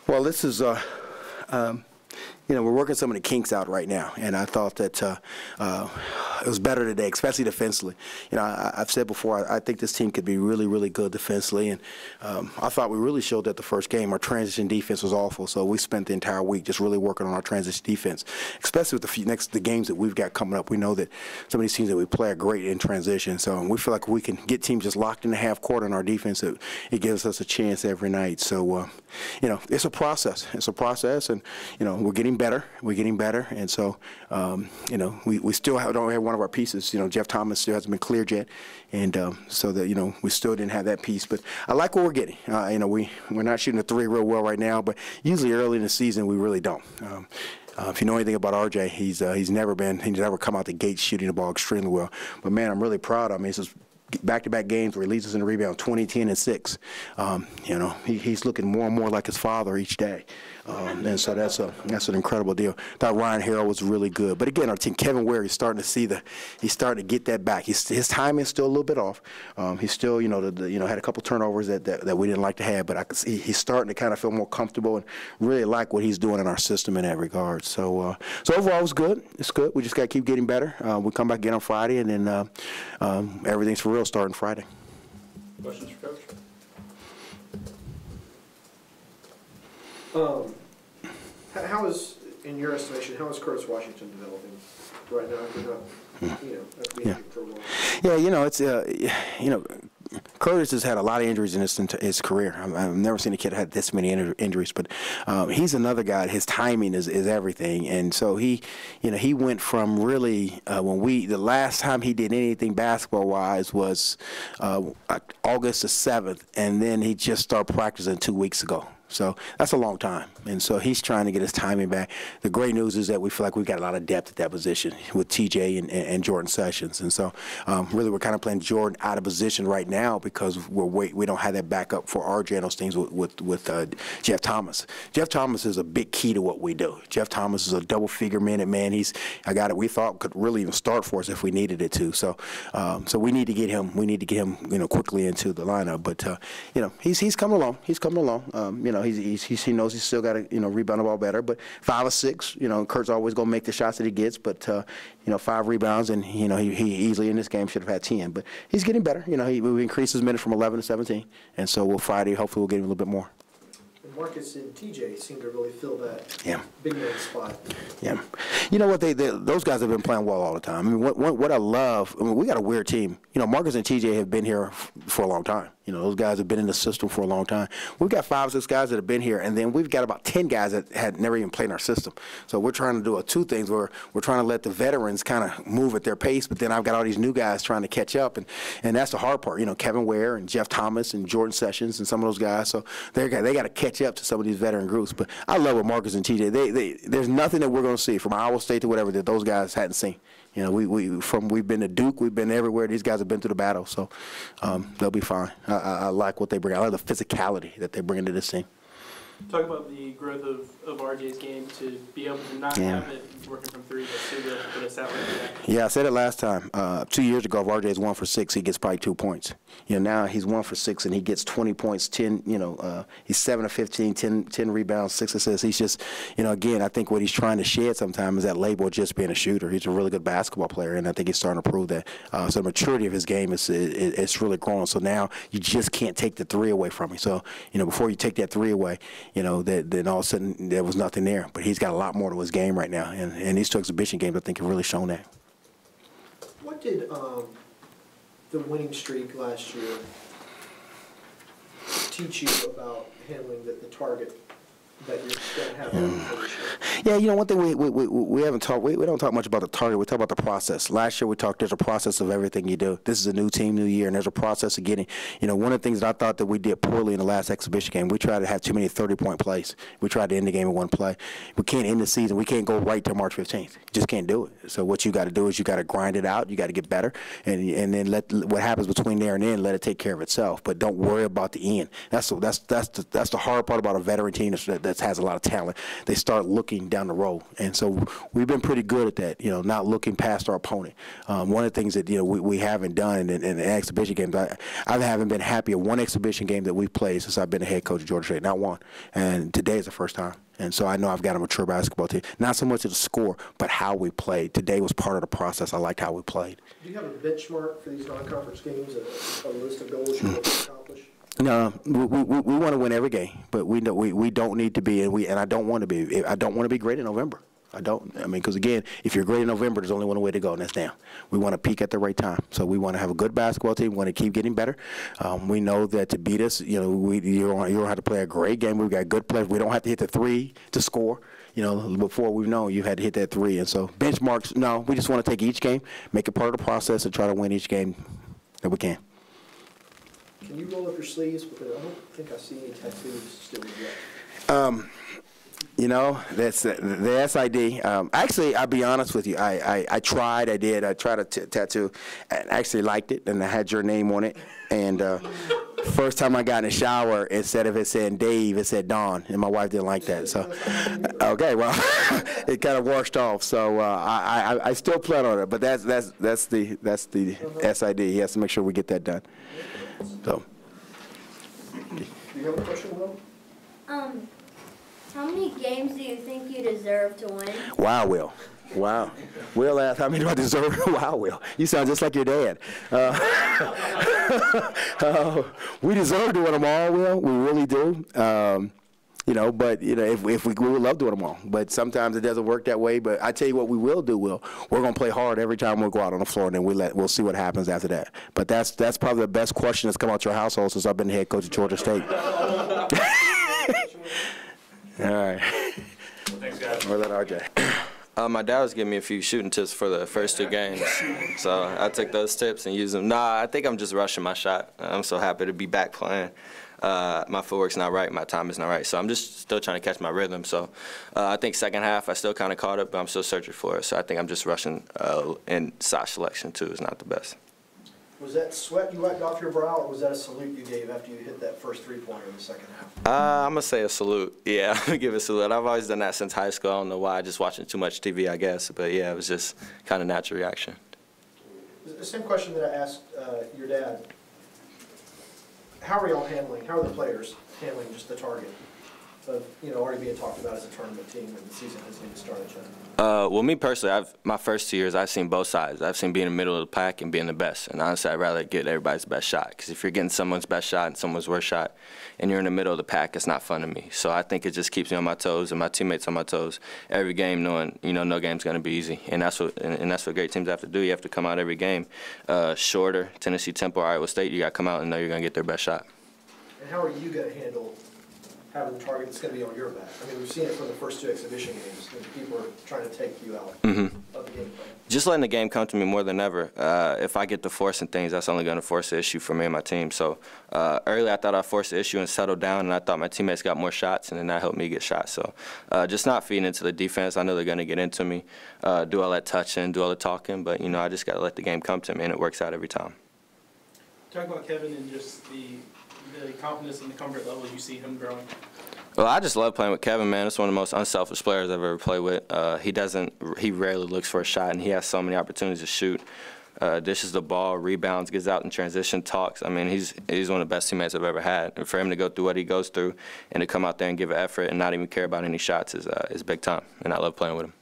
Well, this is, we're working some of the kinks out right now, and I thought that it was better today, especially defensively. I've said before, I think this team could be really, really good defensively, and I thought we really showed that the first game. Our transition defense was awful, so we spent the entire week just really working on our transition defense, especially with the games that we've got coming up. We know that some of these teams that we play are great in transition, so we feel like we can get teams just locked in the half court in our defense. It gives us a chance every night. So, it's a process. It's a process, and we're getting better. We're getting better, and so we still don't have one of our pieces. Jeff Thomas still hasn't been cleared yet, and so that we still didn't have that piece. But I like what we're getting. We're not shooting a three real well right now, but usually early in the season we really don't. If you know anything about RJ, he's never come out the gate shooting the ball extremely well. But man, I'm really proud of him. It's just back-to-back games where he leads us in the rebound 20, 10, and 6. He's looking more and more like his father each day. And so that's an incredible deal. Thought Ryan Harrell was really good. But again, our team, Kevin Ware, he's starting to get that back. His timing is still a little bit off. He's still, had a couple turnovers that we didn't like to have. But I could see he's starting to kind of feel more comfortable and really like what he's doing in our system in that regard. So overall, it's good. It's good. We just got to keep getting better. We come back again on Friday, and then everything's for real starting Friday. Questions for Coach? How is, in your estimation, how is Curtis Washington developing right now? After being for a while. Yeah, Curtis has had a lot of injuries in his career. I've never seen a kid have this many injuries, but he's another guy. His timing is everything, and so he went from really the last time he did anything basketball-wise was August the 7th, and then he just started practicing 2 weeks ago. So that's a long time, and so he's trying to get his timing back. The great news is that we feel like we've got a lot of depth at that position with TJ and Jordan Sessions, and so really we're kind of playing Jordan out of position right now because we don't have that backup for RJ and those things with Jeff Thomas. Jeff Thomas is a big key to what we do. Jeff Thomas is a double-figure minute man. We thought could really even start for us if we needed it to. So we need to get him. We need to get him quickly into the lineup. But he's coming along. He's coming along. He knows he's still got to rebound the ball better. But 5 or 6, Kurt's always gonna make the shots that he gets. But 5 rebounds, and he easily in this game should have had 10. But he's getting better. We increased his minutes from 11 to 17, and so Friday hopefully we'll get him a little bit more. Marcus and TJ seem to really fill that big man spot. Yeah. You know what? Those guys have been playing well all the time. I mean, what I love, we got a weird team. Marcus and TJ have been here for a long time. Those guys have been in the system for a long time. We've got 5 or 6 guys that have been here, and then we've got about 10 guys that had never even played in our system. So we're trying to do 2 things where we're trying to let the veterans kind of move at their pace, but then I've got all these new guys trying to catch up, and that's the hard part. Kevin Ware and Jeff Thomas and Jordan Sessions and some of those guys. So they got to catch up to some of these veteran groups. But I love what Marcus and TJ. There's nothing that we're going to see from Iowa State to whatever that those guys hadn't seen. We've been to Duke, we've been everywhere. These guys have been through the battle, so they'll be fine. I like what they bring. I like the physicality that they bring into this team. Talk about the growth of RJ's game to be able to not have it working from 3, but still be able to put us out like that. Yeah, I said it last time. 2 years ago, if RJ is 1 for 6, he gets probably 2 points. Now he's 1 for 6 and he gets 20 points, 10. He's 7 of 15, 10 rebounds, 6 assists. He's just, again, I think what he's trying to shed sometimes is that label of just being a shooter. He's a really good basketball player, and I think he's starting to prove that. So the maturity of his game it's really growing. So now you just can't take the 3 away from him. So before you take that 3 away, then all of a sudden there was nothing there. But he's got a lot more to his game right now, and these 2 exhibition games I think have really shown that. What did the winning streak last year teach you about handling the target that you're going to have on this year? Yeah, one thing we haven't talked, we don't talk much about the target. We talk about the process. Last year we talked, there's a process of everything you do. This is a new team, new year, and there's a process of getting, one of the things that I thought that we did poorly in the last exhibition game, we tried to have too many 30-point plays. We tried to end the game in 1 play. We can't end the season. We can't go right to March 15th. You just can't do it. So what you got to do is you got to grind it out. You got to get better, and then let what happens between there and then, let it take care of itself. But don't worry about the end. That's the hard part about a veteran team that that has a lot of talent, they start looking down the road. And so we've been pretty good at that, not looking past our opponent. One of the things that we haven't done in exhibition games, I haven't been happy at one exhibition game that we've played since I've been the head coach of Georgia State, not one. And today is the first time. And so I know I've got a mature basketball team. Not so much of the score, but how we played. Today was part of the process. I liked how we played. Do you have a benchmark for these non-conference games, a list of goals you want to accomplish? No, we want to win every game, but we don't need to be, and I don't want to be. I don't want to be great in November. I mean, because again, if you're great in November, there's only one way to go, and that's down. We want to peak at the right time. So we want to have a good basketball team. We want to keep getting better. We know that to beat us, you don't have to play a great game. We've got good players. We don't have to hit the three to score. Before we've known you had to hit that three. And so benchmarks, no, we just want to take each game, make it part of the process, and try to win each game that we can. Can you roll up your sleeves? Because I don't think I see any tattoos still yet. That's the SID. Actually, I'll be honest with you. I tried a tattoo, and actually liked it, and I had your name on it. And first time I got in the shower, instead of it saying Dave, it said Don, and my wife didn't like that. So, okay, well, it kind of washed off. So I still plan on it, but that's the SID. He has to make sure we get that done. So. Do you have a question, Will? How many games do you think you deserve to win? Wow, Will. Wow. Will asked, how many do I deserve? Wow, Will. You sound just like your dad. We deserve to win them all, Will. We really do. But if we would love to win them all. But sometimes it doesn't work that way. But I tell you what we will do, Will. We're going to play hard every time we go out on the floor, and then we'll see what happens after that. But that's probably the best question that's come out your household since I've been the head coach of Georgia State. All right. Well, thanks, guys. We'll let RJ. My dad was giving me a few shooting tips for the first 2 games, so I took those tips and used them. Nah, I think I'm just rushing my shot. I'm so happy to be back playing. My footwork's not right, my time is not right, so I'm just still trying to catch my rhythm. So I think second half I still kind of caught it, but I'm still searching for it. So I think I'm just rushing, and shot selection too is not the best. Was that sweat you wiped off your brow, or was that a salute you gave after you hit that first three-pointer in the second half? I'm going to say a salute. Yeah, I'm going to give a salute. I've always done that since high school. I don't know why, just watching too much TV, I guess. But, yeah, it was just kind of natural reaction. The same question that I asked your dad. How are y'all handling, how are the players handling just the target of, already being talked about as a tournament team and the season hasn't even started yet? Well, me personally, my first 2 years, I've seen both sides. I've seen being in the middle of the pack and being the best. And honestly, I'd rather get everybody's best shot. Because if you're getting someone's best shot and someone's worst shot, and you're in the middle of the pack, it's not fun to me. So I think it just keeps me on my toes and my teammates on my toes every game, knowing no game's going to be easy. And that's what great teams have to do. You have to come out every game. Shorter, Tennessee, Temple, or Iowa State, you got to come out and know you're going to get their best shot. And how are you going to handle having the target that's going to be on your back? I mean, we've seen it from the first 2 exhibition games. People are trying to take you out of the game plan. Just letting the game come to me more than ever. If I get to forcing things, that's only going to force the issue for me and my team. So early I thought I forced the issue and settled down, and I thought my teammates got more shots, and then that helped me get shots. So just not feeding into the defense. I know they're going to get into me, do all that touching, do all the talking, but, I just got to let the game come to me, and it works out every time. Talk about Kevin and just the confidence and the comfort level you see him growing. Well, I just love playing with Kevin, man. It's one of the most unselfish players I've ever played with. He rarely looks for a shot, and he has so many opportunities to shoot. Dishes the ball, rebounds, gets out in transition, talks. I mean, he's one of the best teammates I've ever had. And for him to go through what he goes through and to come out there and give an effort and not even care about any shots is big time. And I love playing with him.